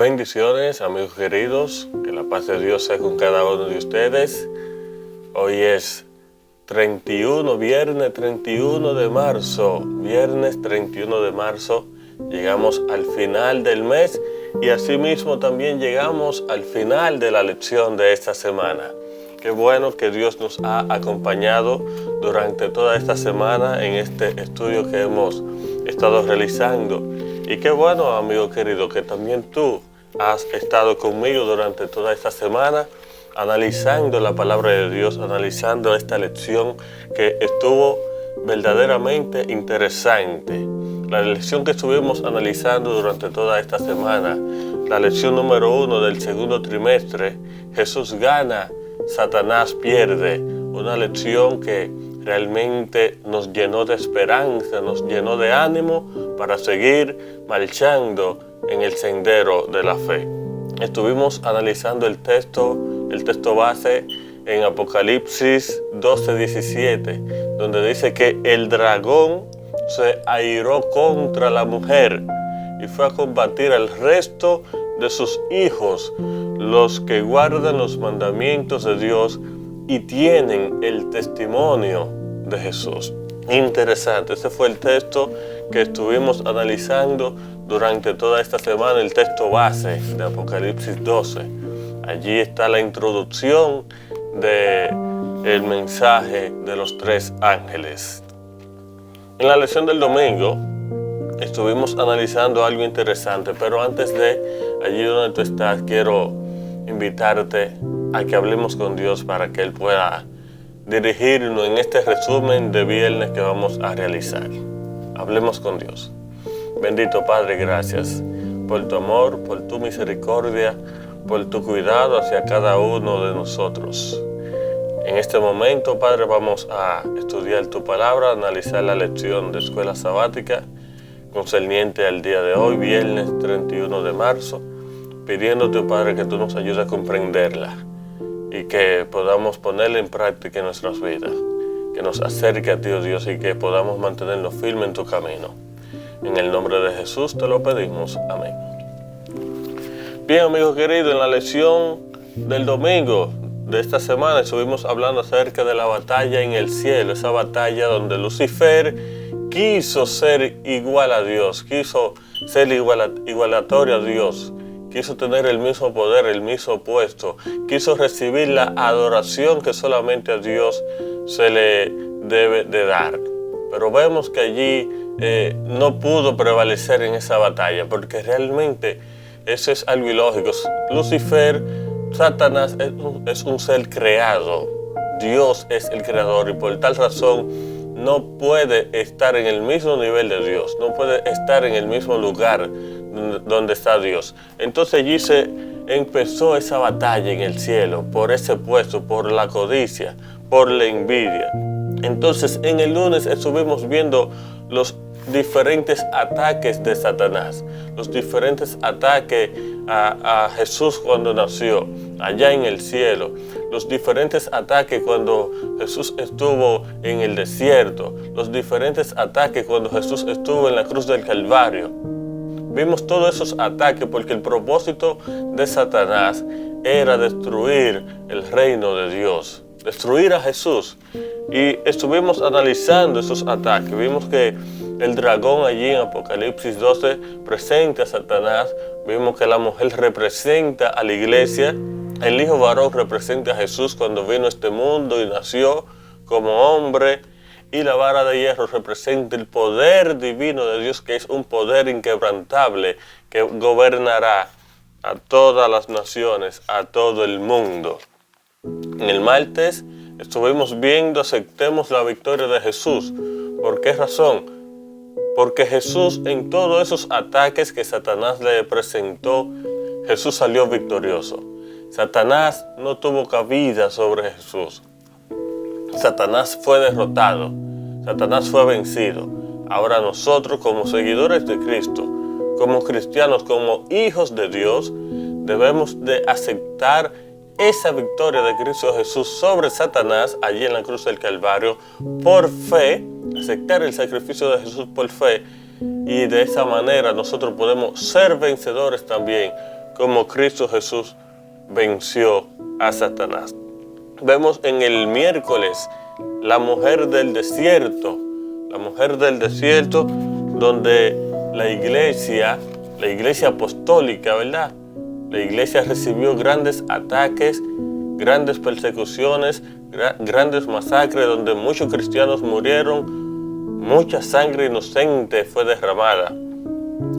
Bendiciones, amigos queridos, que la paz de Dios sea con cada uno de ustedes. Hoy es viernes 31 de marzo, llegamos al final del mes y asimismo también llegamos al final de la lección de esta semana. Qué bueno que Dios nos ha acompañado durante toda esta semana en este estudio que hemos estado realizando. Y qué bueno, amigo querido, que también tú has estado conmigo durante toda esta semana analizando la palabra de Dios, analizando esta lección que estuvo verdaderamente interesante. La lección que estuvimos analizando durante toda esta semana, la lección número 1 del segundo trimestre, Jesús gana, Satanás pierde. Una lección que realmente nos llenó de esperanza, nos llenó de ánimo para seguir marchando en el sendero de la fe. Estuvimos analizando el texto base en Apocalipsis 12:17, donde dice que el dragón se airó contra la mujer y fue a combatir al resto de sus hijos, los que guardan los mandamientos de Dios y tienen el testimonio de Jesús. Interesante, ese fue el texto que estuvimos analizando durante toda esta semana, el texto base de Apocalipsis 12. Allí está la introducción del mensaje de los tres ángeles. En la lección del domingo estuvimos analizando algo interesante, pero antes de allí donde tú estás, quiero invitarte a que hablemos con Dios para que Él pueda dirigirnos en este resumen de viernes que vamos a realizar. Hablemos con Dios. Bendito Padre, gracias por tu amor, por tu misericordia, por tu cuidado hacia cada uno de nosotros. En este momento, Padre, vamos a estudiar tu palabra, analizar la lección de escuela sabática concerniente al día de hoy, viernes 31 de marzo, pidiéndote, Padre, que tú nos ayudes a comprenderla y que podamos ponerla en práctica en nuestras vidas, que nos acerque a ti, oh Dios, y que podamos mantenernos firmes en tu camino. En el nombre de Jesús te lo pedimos. Amén. Bien, amigos queridos, en la lección del domingo de esta semana estuvimos hablando acerca de la batalla en el cielo, esa batalla donde Lucifer quiso ser igual a Dios, quiso ser igualatorio a Dios, quiso tener el mismo poder, el mismo puesto, quiso recibir la adoración que solamente a Dios se le debe de dar. Pero vemos que allí no pudo prevalecer en esa batalla, porque realmente eso es algo ilógico. Lucifer, Satanás es un ser creado, Dios es el creador y por tal razón no puede estar en el mismo nivel de Dios, no puede estar en el mismo lugar donde está Dios. Entonces allí se empezó esa batalla en el cielo, por ese puesto, por la codicia, por la envidia. Entonces en el lunes estuvimos viendo los diferentes ataques de Satanás, los diferentes ataques a Jesús cuando nació, allá en el cielo, los diferentes ataques cuando Jesús estuvo en el desierto, los diferentes ataques cuando Jesús estuvo en la cruz del Calvario. Vimos todos esos ataques porque el propósito de Satanás era destruir el reino de Dios, destruir a Jesús. Y estuvimos analizando esos ataques. Vimos que el dragón allí en Apocalipsis 12 presenta a Satanás. Vimos que la mujer representa a la iglesia. El hijo varón representa a Jesús cuando vino a este mundo y nació como hombre. Y la vara de hierro representa el poder divino de Dios, que es un poder inquebrantable que gobernará a todas las naciones, a todo el mundo. En el martes estuvimos viendo, aceptemos la victoria de Jesús. ¿Por qué razón? Porque Jesús, en todos esos ataques que Satanás le presentó, Jesús salió victorioso. Satanás no tuvo cabida sobre Jesús. Satanás fue derrotado. Satanás fue vencido. Ahora nosotros, como seguidores de Cristo, como cristianos, como hijos de Dios, debemos de aceptar esa victoria de Cristo Jesús sobre Satanás allí en la cruz del Calvario por fe, aceptar el sacrificio de Jesús por fe, y de esa manera nosotros podemos ser vencedores también como Cristo Jesús venció a Satanás. Vemos en el miércoles la mujer del desierto, donde la iglesia apostólica, ¿verdad? La iglesia recibió grandes ataques, grandes persecuciones, grandes masacres, donde muchos cristianos murieron, mucha sangre inocente fue derramada,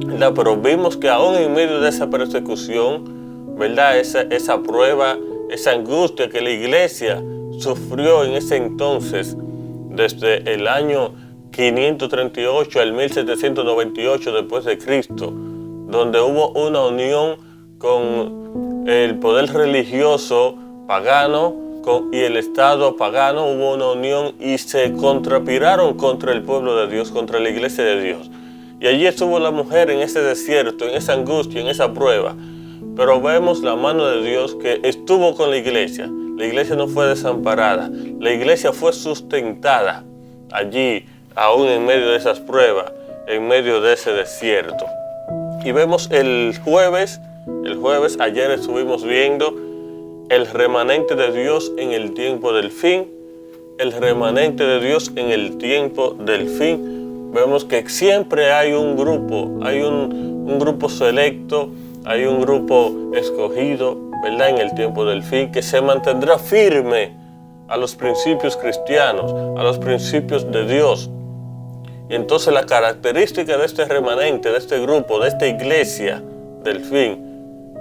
¿verdad? Pero vimos que aún en medio de esa persecución, ¿verdad? Esa prueba, esa angustia que la iglesia sufrió en ese entonces, desde el año 538 al 1798 después de Cristo, donde hubo una unión con el poder religioso pagano y el Estado pagano, hubo una unión y se contrapiraron contra el pueblo de Dios, contra la iglesia de Dios. Y allí estuvo la mujer en ese desierto, en esa angustia, en esa prueba. Pero vemos la mano de Dios que estuvo con la iglesia. La iglesia no fue desamparada, la iglesia fue sustentada allí, aún en medio de esas pruebas, en medio de ese desierto. Y vemos el jueves, ayer estuvimos viendo el remanente de Dios en el tiempo del fin, el remanente de Dios en el tiempo del fin. Vemos que siempre hay un grupo, un grupo selecto, hay un grupo escogido, ¿verdad? En el tiempo del fin, que se mantendrá firme a los principios cristianos, a los principios de Dios. Y entonces la característica de este remanente, de este grupo, de esta iglesia del fin,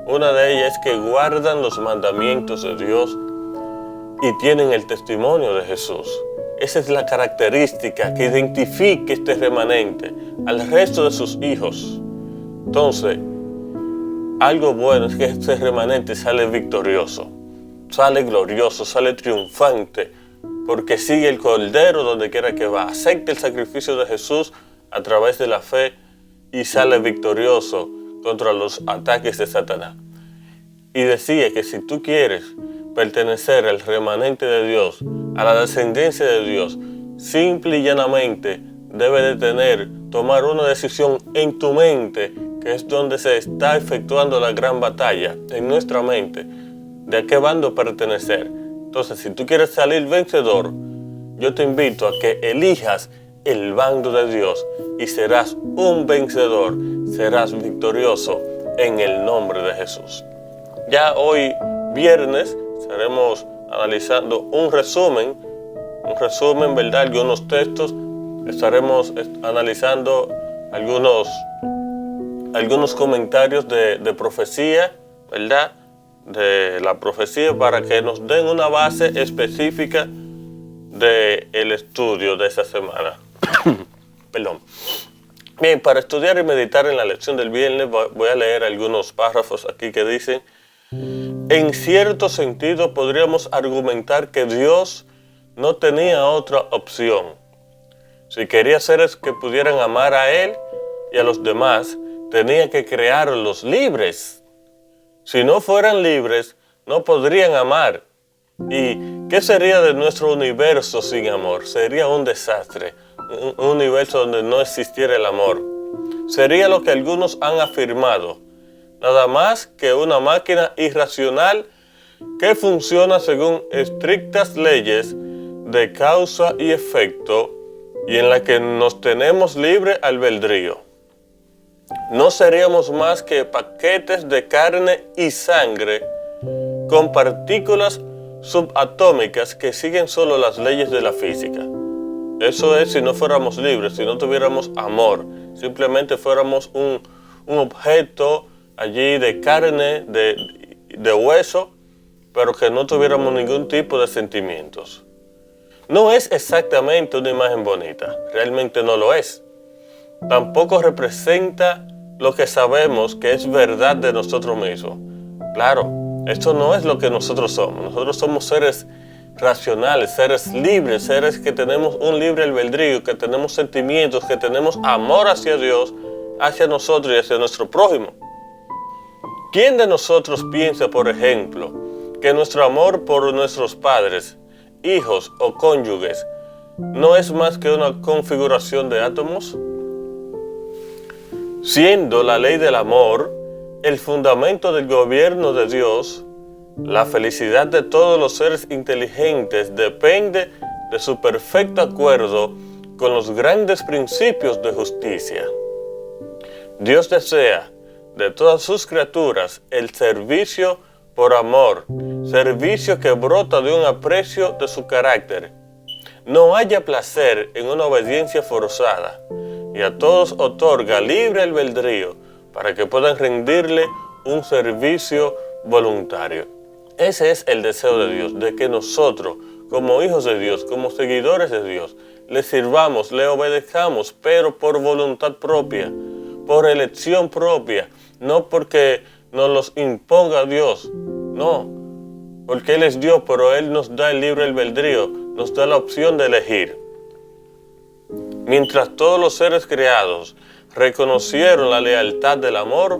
una de ellas es que guardan los mandamientos de Dios y tienen el testimonio de Jesús. Esa es la característica que identifica este remanente al resto de sus hijos. Entonces, algo bueno es que este remanente sale victorioso, sale glorioso, sale triunfante, porque sigue el Cordero donde quiera que va, acepta el sacrificio de Jesús a través de la fe y sale victorioso contra los ataques de Satanás. Y decía que si tú quieres pertenecer al remanente de Dios, a la descendencia de Dios, simple y llanamente debes de tomar una decisión en tu mente, que es donde se está efectuando la gran batalla, en nuestra mente, de a qué bando pertenecer. Entonces, si tú quieres salir vencedor, yo te invito a que elijas el bando de Dios y serás un vencedor, serás victorioso en el nombre de Jesús. Ya hoy, viernes, estaremos analizando un resumen, ¿verdad? Algunos textos, estaremos analizando algunos comentarios de profecía, ¿verdad? De la profecía, para que nos den una base específica del estudio de esta semana. Perdón. Bien, para estudiar y meditar en la lección del viernes voy a leer algunos párrafos aquí que dicen: en cierto sentido podríamos argumentar que Dios no tenía otra opción. Si quería seres que pudieran amar a Él y a los demás, tenía que crearlos libres. Si no fueran libres, no podrían amar. ¿Y qué sería de nuestro universo sin amor? Sería un desastre, un universo donde no existiera el amor. Sería lo que algunos han afirmado: nada más que una máquina irracional que funciona según estrictas leyes de causa y efecto y en la que nos tenemos libre albedrío. No seríamos más que paquetes de carne y sangre con partículas subatómicas que siguen solo las leyes de la física. Eso es si no fuéramos libres, si no tuviéramos amor, simplemente fuéramos un objeto allí de carne, de hueso, pero que no tuviéramos ningún tipo de sentimientos. No es exactamente una imagen bonita, realmente no lo es. Tampoco representa lo que sabemos que es verdad de nosotros mismos. Claro, esto no es lo que nosotros somos. Nosotros somos seres racionales, seres libres, seres que tenemos un libre albedrío, que tenemos sentimientos, que tenemos amor hacia Dios, hacia nosotros y hacia nuestro prójimo. ¿Quién de nosotros piensa, por ejemplo, que nuestro amor por nuestros padres, hijos o cónyuges no es más que una configuración de átomos? Siendo la ley del amor el fundamento del gobierno de Dios, la felicidad de todos los seres inteligentes depende de su perfecto acuerdo con los grandes principios de justicia. Dios desea de todas sus criaturas el servicio por amor, servicio que brota de un aprecio de su carácter. No haya placer en una obediencia forzada, y a todos otorga libre albedrío para que puedan rendirle un servicio voluntario. Ese es el deseo de Dios, de que nosotros, como hijos de Dios, como seguidores de Dios, le sirvamos, le obedezcamos, pero por voluntad propia, por elección propia, no porque nos los imponga Dios, no, porque Él es Dios, pero Él nos da el libre albedrío, nos da la opción de elegir. Mientras todos los seres creados reconocieron la lealtad del amor,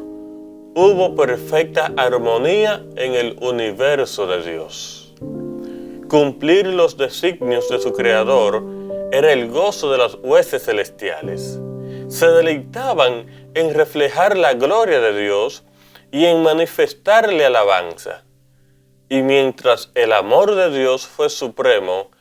hubo perfecta armonía en el universo de Dios. Cumplir los designios de su Creador era el gozo de las huestes celestiales. Se deleitaban en reflejar la gloria de Dios y en manifestarle alabanza. Y mientras el amor de Dios fue supremo,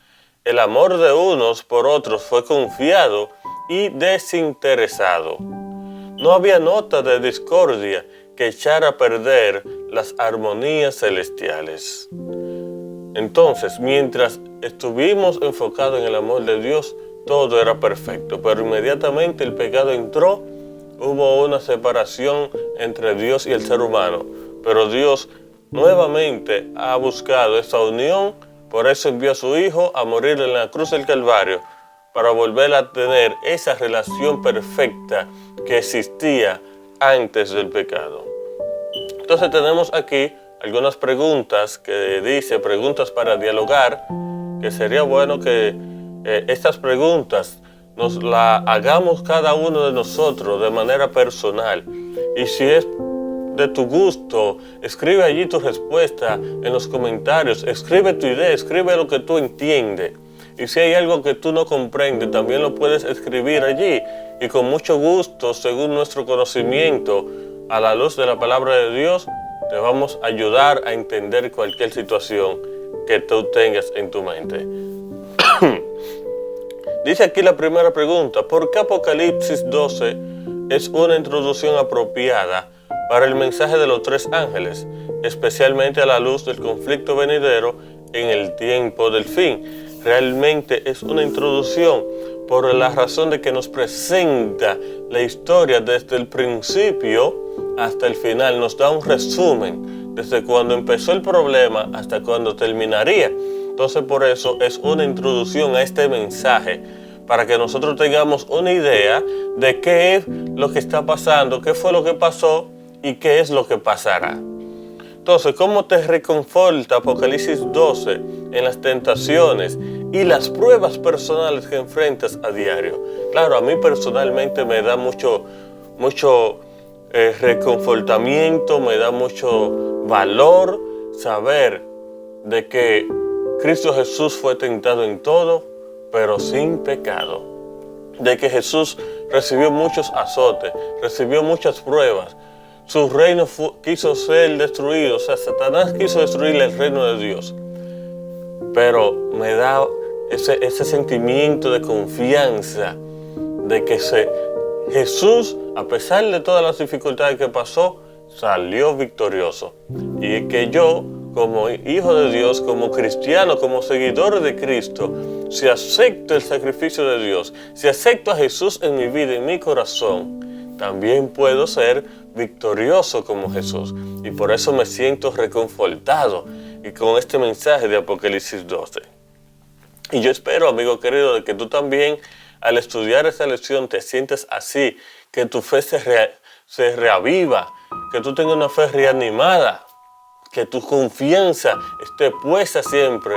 el amor de unos por otros fue confiado y desinteresado. No había nota de discordia que echara a perder las armonías celestiales. Entonces, mientras estuvimos enfocados en el amor de Dios, todo era perfecto, pero inmediatamente el pecado entró, hubo una separación entre Dios y el ser humano, pero Dios nuevamente ha buscado esa unión, por eso envió a su Hijo a morir en la cruz del Calvario, para volver a tener esa relación perfecta que existía antes del pecado. Entonces tenemos aquí algunas preguntas que dice, preguntas para dialogar, que sería bueno que estas preguntas nos las hagamos cada uno de nosotros de manera personal. Y si es de tu gusto, escribe allí tu respuesta en los comentarios, escribe tu idea, escribe lo que tú entiendes. Y si hay algo que tú no comprendes, también lo puedes escribir allí. Y con mucho gusto, según nuestro conocimiento, a la luz de la palabra de Dios, te vamos a ayudar a entender cualquier situación que tú tengas en tu mente. Dice aquí la primera pregunta: ¿por qué Apocalipsis 12 es una introducción apropiada para el mensaje de los tres ángeles, especialmente a la luz del conflicto venidero en el tiempo del fin? Realmente es una introducción por la razón de que nos presenta la historia desde el principio hasta el final, nos da un resumen desde cuando empezó el problema hasta cuando terminaría. Entonces por eso es una introducción a este mensaje, para que nosotros tengamos una idea de qué es lo que está pasando, qué fue lo que pasó y qué es lo que pasará. Entonces, ¿cómo te reconforta Apocalipsis 12 en las tentaciones y las pruebas personales que enfrentas a diario? Claro, a mí personalmente me da mucho reconfortamiento, me da mucho valor saber de que Cristo Jesús fue tentado en todo, pero sin pecado. De que Jesús recibió muchos azotes, recibió muchas pruebas. Su reino quiso ser destruido, o sea, Satanás quiso destruir el reino de Dios. Pero me da ese sentimiento de confianza de que Jesús, a pesar de todas las dificultades que pasó, salió victorioso. Y que yo, como hijo de Dios, como cristiano, como seguidor de Cristo, si acepto el sacrificio de Dios, si acepto a Jesús en mi vida, en mi corazón, también puedo ser victorioso como Jesús. Y por eso me siento reconfortado y con este mensaje de Apocalipsis 12. Y yo espero, amigo querido, de que tú también, al estudiar esta lección, te sientes así, que tu fe se reaviva, que tú tengas una fe reanimada, que tu confianza esté puesta siempre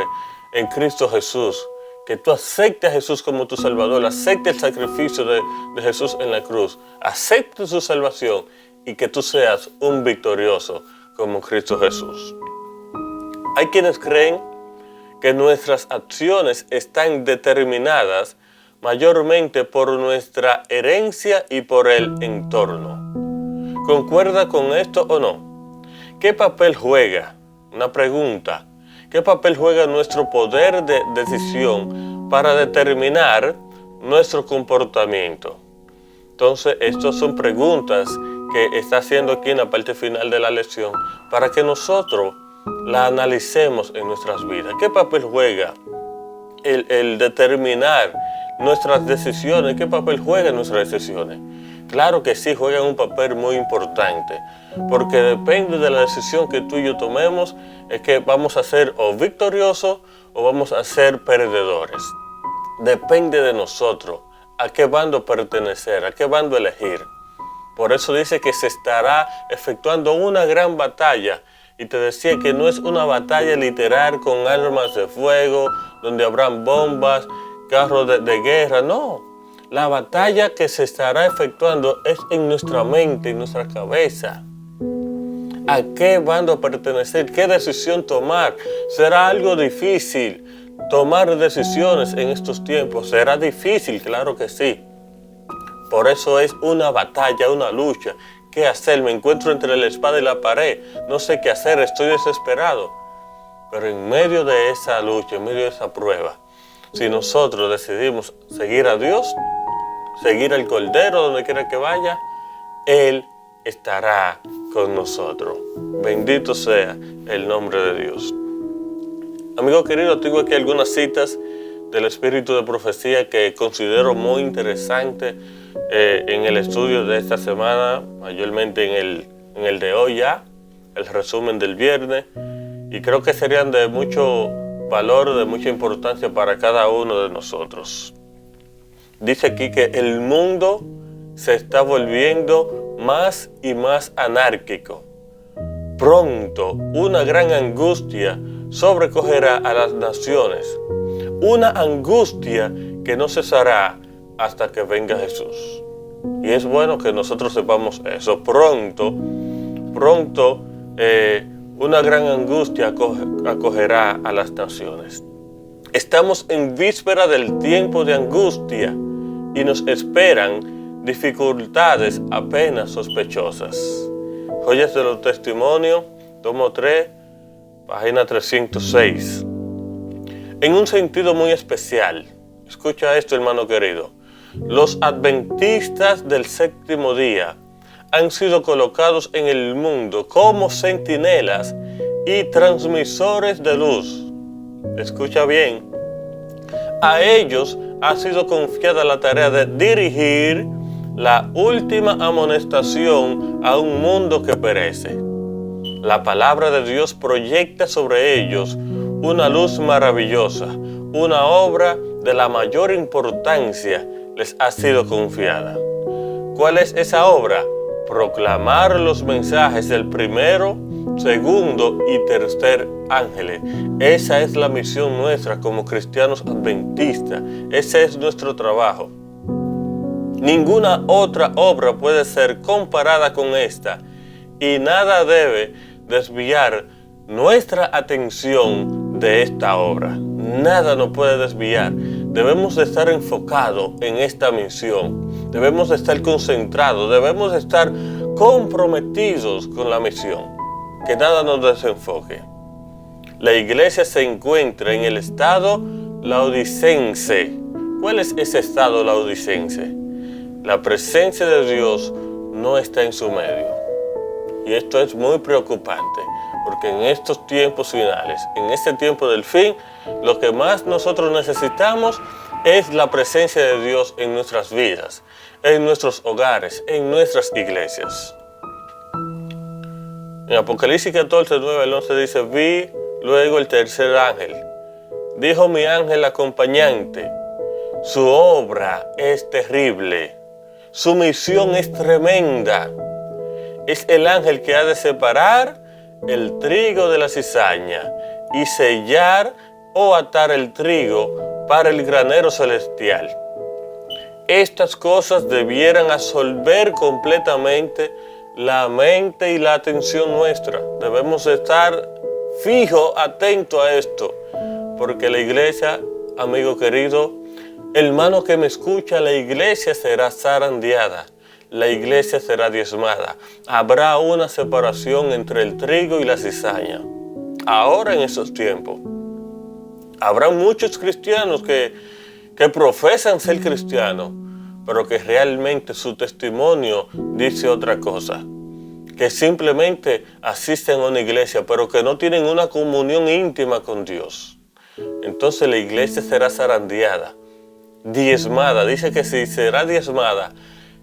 en Cristo Jesús, que tú aceptes a Jesús como tu Salvador, aceptes el sacrificio de Jesús en la cruz, aceptes su salvación y que tú seas un victorioso como Cristo Jesús. Hay quienes creen que nuestras acciones están determinadas mayormente por nuestra herencia y por el entorno. ¿Concuerda con esto o no? ¿Qué papel juega? Una pregunta. ¿Qué papel juega nuestro poder de decisión para determinar nuestro comportamiento? Entonces, estas son preguntas que está haciendo aquí en la parte final de la lección para que nosotros la analicemos en nuestras vidas. ¿Qué papel juega el determinar nuestras decisiones? ¿Qué papel juegan nuestras decisiones? Claro que sí, juegan un papel muy importante, porque depende de la decisión que tú y yo tomemos, es que vamos a ser o victoriosos o vamos a ser perdedores. Depende de nosotros a qué bando pertenecer, a qué bando elegir. Por eso dice que se estará efectuando una gran batalla. Y te decía que no es una batalla literal con armas de fuego, donde habrán bombas, carros de guerra, no. La batalla que se estará efectuando es en nuestra mente, en nuestra cabeza. ¿A qué bando pertenecer? ¿Qué decisión tomar? ¿Será algo difícil tomar decisiones en estos tiempos? ¿Será difícil? Claro que sí. Por eso es una batalla, una lucha. ¿Qué hacer? Me encuentro entre la espada y la pared. No sé qué hacer, estoy desesperado. Pero en medio de esa lucha, en medio de esa prueba, si nosotros decidimos seguir a Dios, seguir al Cordero donde quiera que vaya, Él estará con nosotros. Bendito sea el nombre de Dios. Amigo querido, tengo aquí algunas citas del espíritu de profecía que considero muy interesantes en el estudio de esta semana, mayormente en el de hoy ya, el resumen del viernes, y creo que serían de mucho valor, de mucha importancia para cada uno de nosotros. Dice aquí que el mundo se está volviendo más y más anárquico. Pronto una gran angustia sobrecogerá a las naciones, una angustia que no cesará hasta que venga Jesús. Y es bueno que nosotros sepamos eso. Pronto, una gran angustia acogerá a las naciones. Estamos en víspera del tiempo de angustia y nos esperan dificultades apenas sospechosas. Joyas de los Testimonios, tomo 3, página 306. En un sentido muy especial, escucha esto, hermano querido, los adventistas del séptimo día han sido colocados en el mundo como centinelas y transmisores de luz. Escucha bien, a ellos ha sido confiada la tarea de dirigir la última amonestación a un mundo que perece. La palabra de Dios proyecta sobre ellos una luz maravillosa, una obra de la mayor importancia les ha sido confiada. ¿Cuál es esa obra? Proclamar los mensajes del primero, segundo y tercer ángeles. Esa es la misión nuestra como cristianos adventistas. Ese es nuestro trabajo. Ninguna otra obra puede ser comparada con esta y nada debe desviar nuestra atención de esta obra. Nada nos puede desviar. Debemos de estar enfocados en esta misión. Debemos de estar concentrados. Debemos de estar comprometidos con la misión. Que nada nos desenfoque. La iglesia se encuentra en el estado laodicense. ¿Cuál es ese estado laodicense? La presencia de Dios no está en su medio. Y esto es muy preocupante, porque en estos tiempos finales, en este tiempo del fin, lo que más nosotros necesitamos es la presencia de Dios en nuestras vidas, en nuestros hogares, en nuestras iglesias. En Apocalipsis 14, 9 al 11 dice, vi luego el tercer ángel. Dijo mi ángel acompañante, su obra es terrible, su misión es tremenda. Es el ángel que ha de separar el trigo de la cizaña y sellar o atar el trigo para el granero celestial. Estas cosas debieran absorber completamente la mente y la atención nuestra. Debemos estar fijos, atentos a esto, porque la iglesia, amigo querido, hermano que me escucha, la iglesia será zarandeada. la iglesia será diezmada. Habrá una separación entre el trigo y la cizaña. Ahora en esos tiempos, habrá muchos cristianos que profesan ser cristianos, pero que realmente su testimonio dice otra cosa. Que simplemente asisten a una iglesia, pero que no tienen una comunión íntima con Dios. Entonces la iglesia será zarandeada, diezmada. Dice que si será diezmada,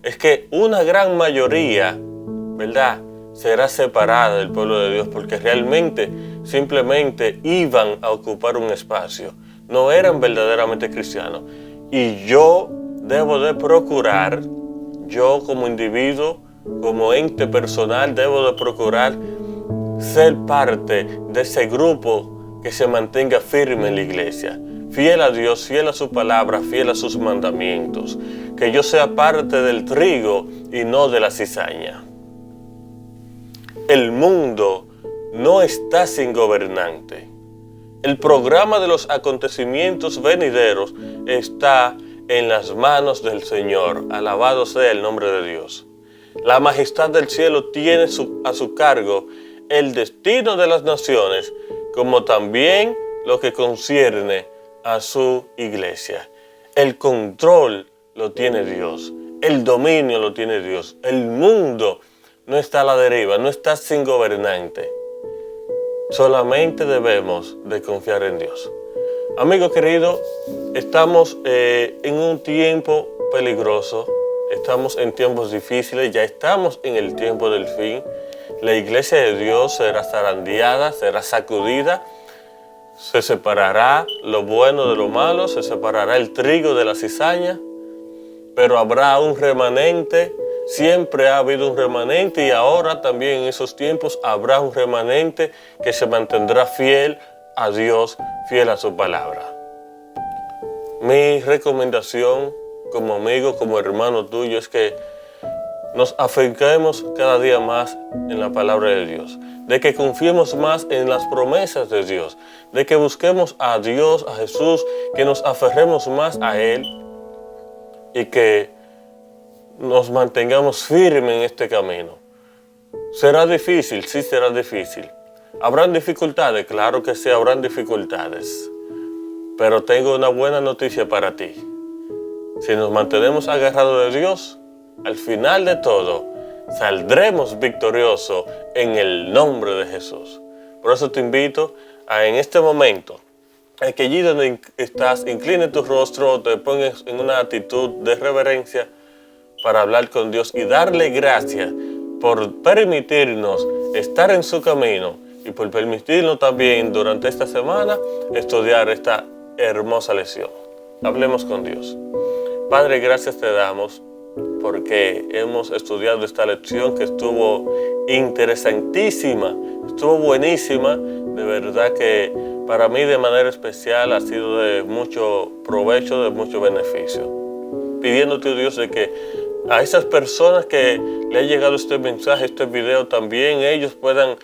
es que una gran mayoría, ¿verdad?, será separada del pueblo de Dios, porque realmente simplemente iban a ocupar un espacio. No eran verdaderamente cristianos. Y yo debo de procurar, yo como individuo, como ente personal, debo de procurar ser parte de ese grupo que se mantenga firme en la iglesia, fiel a Dios, fiel a su palabra, fiel a sus mandamientos, que yo sea parte del trigo y no de la cizaña. El mundo no está sin gobernante. El programa de los acontecimientos venideros está en las manos del Señor. Alabado sea el nombre de Dios. La majestad del cielo tiene a su cargo el destino de las naciones, como también lo que concierne a su iglesia. El control lo tiene Dios, el dominio lo tiene Dios. El mundo no está a la deriva, no está sin gobernante. Solamente debemos de confiar en Dios. Amigo querido, estamos en un tiempo peligroso. Estamos en tiempos difíciles, ya estamos en el tiempo del fin. La iglesia de Dios será zarandeada, será sacudida. Se separará lo bueno de lo malo, se separará el trigo de la cizaña. Pero habrá un remanente, siempre ha habido un remanente y ahora también en esos tiempos habrá un remanente que se mantendrá fiel a Dios, fiel a su palabra. Mi recomendación como amigo, como hermano tuyo, es que nos afinquemos cada día más en la palabra de Dios, de que confiemos más en las promesas de Dios, de que busquemos a Dios, a Jesús, que nos aferremos más a Él y que nos mantengamos firmes en este camino. ¿Será difícil? Sí, será difícil. ¿Habrán dificultades? Claro que sí, habrán dificultades. Pero tengo una buena noticia para ti. Si nos mantenemos agarrados de Dios, al final de todo, saldremos victoriosos en el nombre de Jesús. Por eso te invito a en este momento, a que allí donde estás, incline tu rostro, te pongas en una actitud de reverencia para hablar con Dios y darle gracias por permitirnos estar en su camino y por permitirnos también durante esta semana estudiar esta hermosa lección. Hablemos con Dios. Padre, gracias te damos porque hemos estudiado esta lección que estuvo interesantísima, estuvo buenísima, de verdad que para mí de manera especial ha sido de mucho provecho, de mucho beneficio. Pidiéndote, Dios, de que a esas personas que le ha llegado este mensaje, este video, también ellos puedan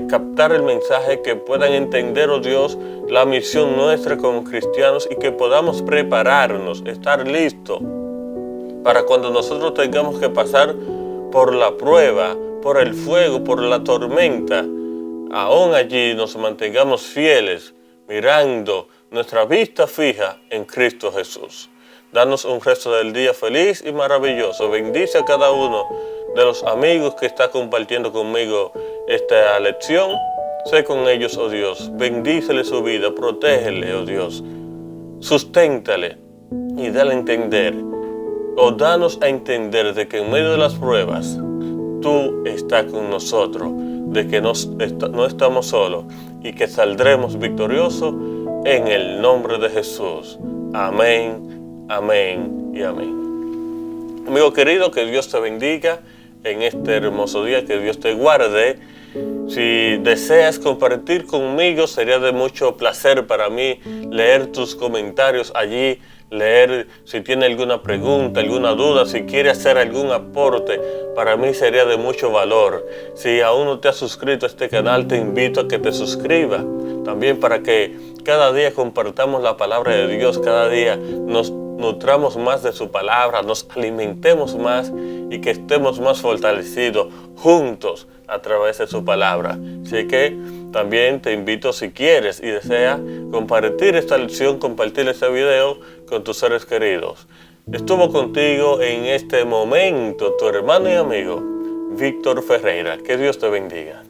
captar el mensaje, que puedan entender, oh Dios, la misión nuestra como cristianos y que podamos prepararnos, estar listos para cuando nosotros tengamos que pasar por la prueba, por el fuego, por la tormenta, aún allí nos mantengamos fieles, mirando nuestra vista fija en Cristo Jesús. Danos un resto del día feliz y maravilloso. Bendice a cada uno de los amigos que está compartiendo conmigo esta lección. Sé con ellos, oh Dios. Bendícele su vida, protégele, oh Dios. Susténtale y dale a entender, o danos a entender de que en medio de las pruebas, tú estás con nosotros, de que no estamos solos y que saldremos victoriosos en el nombre de Jesús. Amén. Amén y amén. Amigo querido, que Dios te bendiga en este hermoso día, que Dios te guarde. Si deseas compartir conmigo, sería de mucho placer para mí leer tus comentarios allí, leer si tiene alguna pregunta, alguna duda, si quiere hacer algún aporte, para mí sería de mucho valor. Si aún no te has suscrito a este canal, te invito a que te suscribas, también para que cada día compartamos la palabra de Dios, cada día nos nutramos más de su palabra, nos alimentemos más y que estemos más fortalecidos juntos a través de su palabra. Así que también te invito, si quieres y deseas, compartir esta lección, compartir este video con tus seres queridos. Estuvo contigo en este momento tu hermano y amigo Víctor Ferreira. Que Dios te bendiga.